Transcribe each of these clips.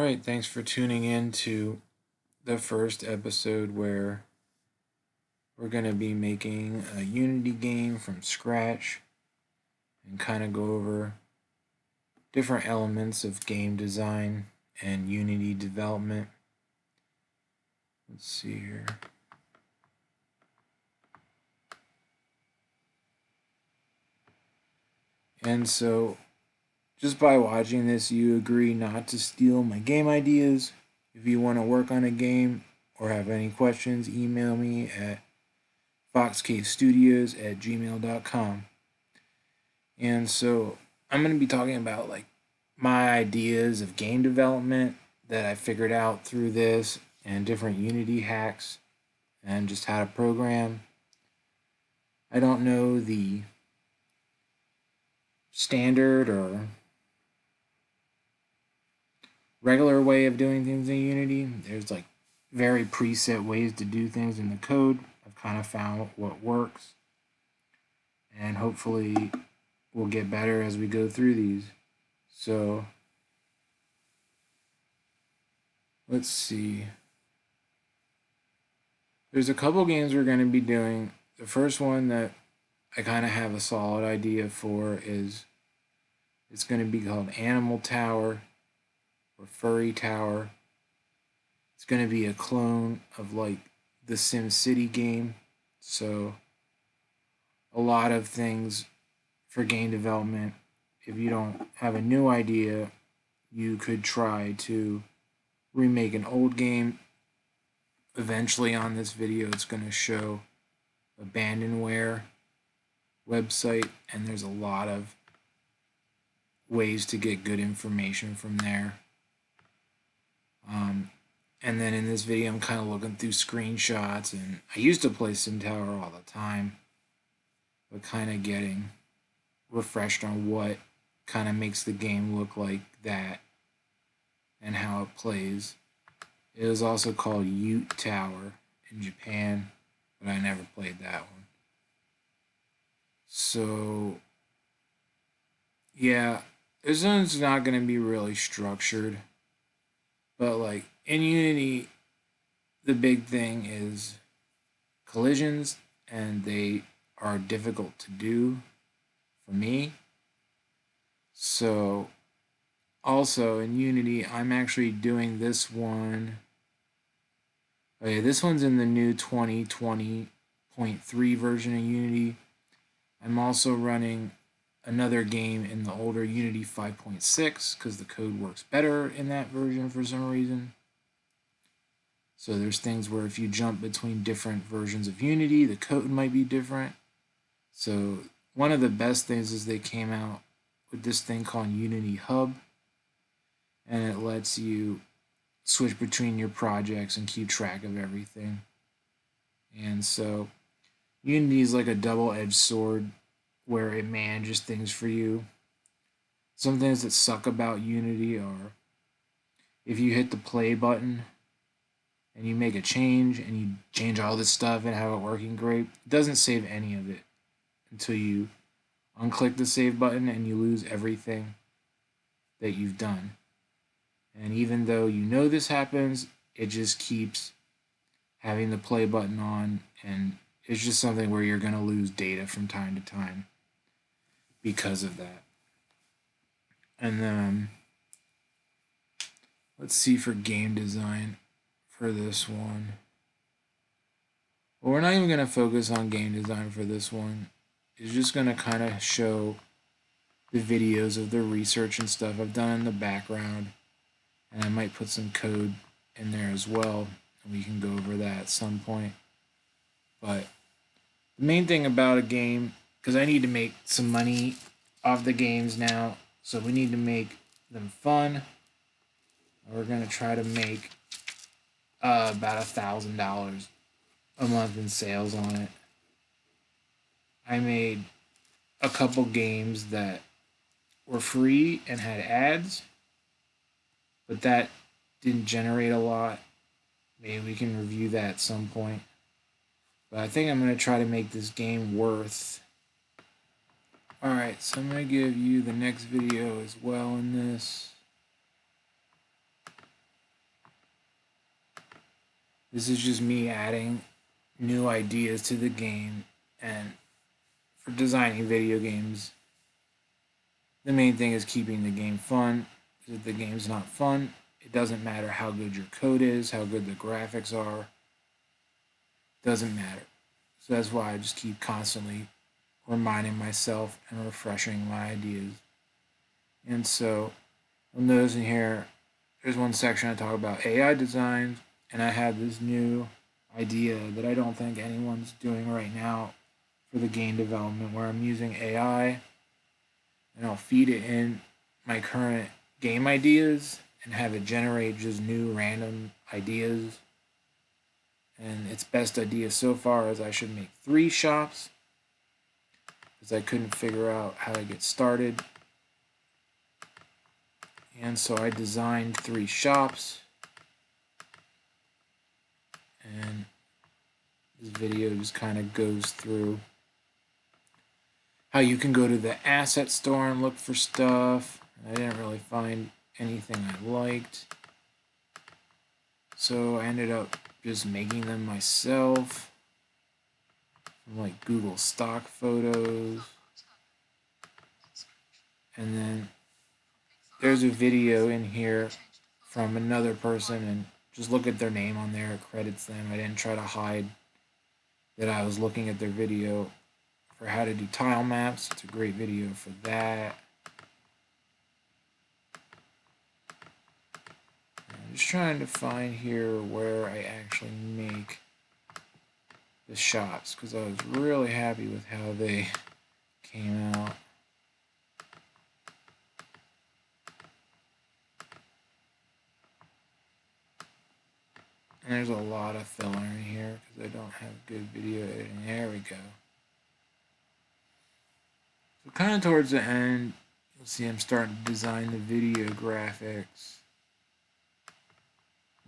Alright, thanks for tuning in to the first episode where we're going to be making a Unity game from scratch and kind of go over different elements of game design and Unity development. Let's see here. And so, just by watching this, you agree not to steal my game ideas. If you want to work on a game or have any questions, email me at foxcavestudios@gmail.com. And so I'm going to be talking about my ideas of game development that I figured out through this and different Unity hacks and just how to program. I don't know the standard or regular way of doing things in Unity. There's very preset ways to do things in the code. I've kind of found what works, and hopefully we'll get better as we go through these. So let's see. There's a couple games we're going to be doing. The first one that I kind of have a solid idea for is it's going to be called Animal Tower or Furry Tower. It's going to be a clone of the SimCity game. So a lot of things for game development, if you don't have a new idea, you could try to remake an old game. Eventually on this video, it's going to show Abandonware website, and there's a lot of ways to get good information from there. And then in this video, I'm kind of looking through screenshots, and I used to play Sim Tower all the time, but kind of getting refreshed on what kind of makes the game look like that and how it plays. It was also called Ute Tower in Japan, but I never played that one. So yeah, this one's not going to be really structured, but in Unity, the big thing is collisions, and they are difficult to do for me. So also in Unity, I'm actually doing this one. Okay, this one's in the new 2020.3 version of Unity. I'm also running another game in the older Unity 5.6 because the code works better in that version for some reason. So there's things where if you jump between different versions of Unity, the code might be different. So one of the best things is they came out with this thing called Unity Hub, and it lets you switch between your projects and keep track of everything. And so Unity is like a double-edged sword where it manages things for you. Some things that suck about Unity are if you hit the play button and you make a change and you change all this stuff and have it working great, it doesn't save any of it until you unclick the save button and you lose everything that you've done. And even though you know this happens, it just keeps having the play button on, and it's just something where you're going to lose data from time to time because of that. And then let's see for game design for this one. Well, we're not even going to focus on game design for this one. It's just going to kind of show the videos of the research and stuff I've done in the background. And I might put some code in there as well, and we can go over that at some point. But the main thing about a game, because I need to make some money off the games now, so we need to make them fun. We're going to try to make about $1,000 a month in sales on it. I made a couple games that were free and had ads, but that didn't generate a lot. Maybe we can review that at some point. But I think I'm going to try to make this game worth. Alright, so I'm going to give you the next video as well in this. This is just me adding new ideas to the game, and for designing video games, the main thing is keeping the game fun. If the game's not fun, it doesn't matter how good your code is, how good the graphics are, it doesn't matter. So that's why I just keep constantly reminding myself and refreshing my ideas. And so you'll notice in here, there's one section I talk about AI design, and I have this new idea that I don't think anyone's doing right now for the game development, where I'm using AI and I'll feed it in my current game ideas and have it generate just new random ideas. And its best idea so far is I should make 3 shops, because I couldn't figure out how to get started. And so I designed 3 shops, and this video just kind of goes through how you can go to the asset store and look for stuff. I didn't really find anything I liked, so I ended up just making them myself from like Google stock photos. And then there's a video in here from another person, and just look at their name on there, it credits them. I didn't try to hide that I was looking at their video for how to do tile maps. It's a great video for that. I'm just trying to find here where I actually make the shops, because I was really happy with how they came out. And there's a lot of filler in here because I don't have good video editing. There we go. So kind of towards the end, you'll see I'm starting to design the video graphics.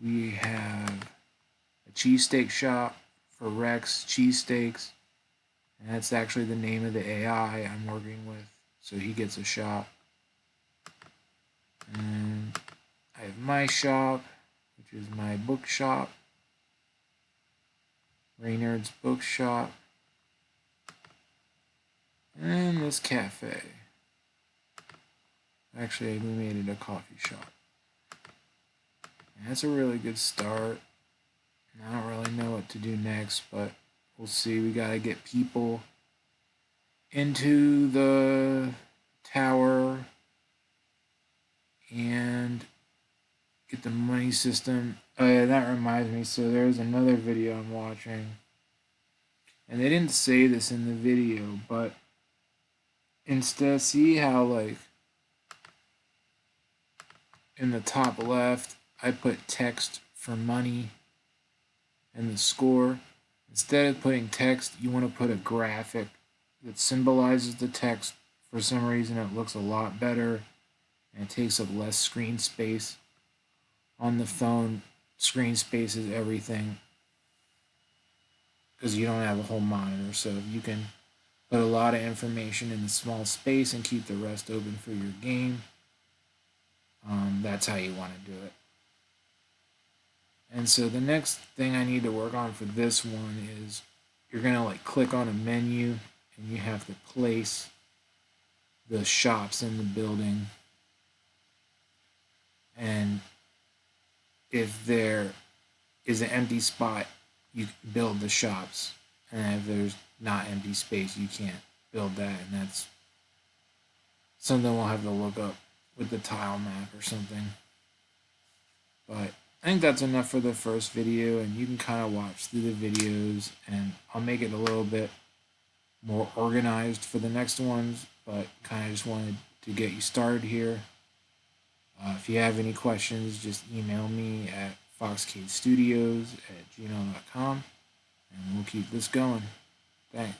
We have a cheesesteak shop for Rex cheesesteaks, and that's actually the name of the AI I'm working with, so he gets a shop. And I have my shop, which is my bookshop, Raynard's bookshop, and this cafe. Actually, we made it a coffee shop. And that's a really good start. I don't really know what to do next, but we'll see. We gotta get people into the tower and get the money system. Oh yeah, that reminds me. So there's another video I'm watching, and they didn't say this in the video, but instead, see how like in the top left, I put text for money and the score. Instead of putting text, you want to put a graphic that symbolizes the text. For some reason, it looks a lot better, and it takes up less screen space. On the phone, screen space is everything, because you don't have a whole monitor. So if you can put a lot of information in a small space and keep the rest open for your game, that's how you want to do it. And so the next thing I need to work on for this one is you're going to like click on a menu, and you have to place the shops in the building. And if there is an empty spot, you build the shops. And if there's not empty space, you can't build that. And that's something we'll have to look up with the tile map or something. But I think that's enough for the first video, and you can kind of watch through the videos, and I'll make it a little bit more organized for the next ones, but kind of just wanted to get you started here. If you have any questions, just email me at foxcavestudios@gmail.com, and we'll keep this going. Thanks.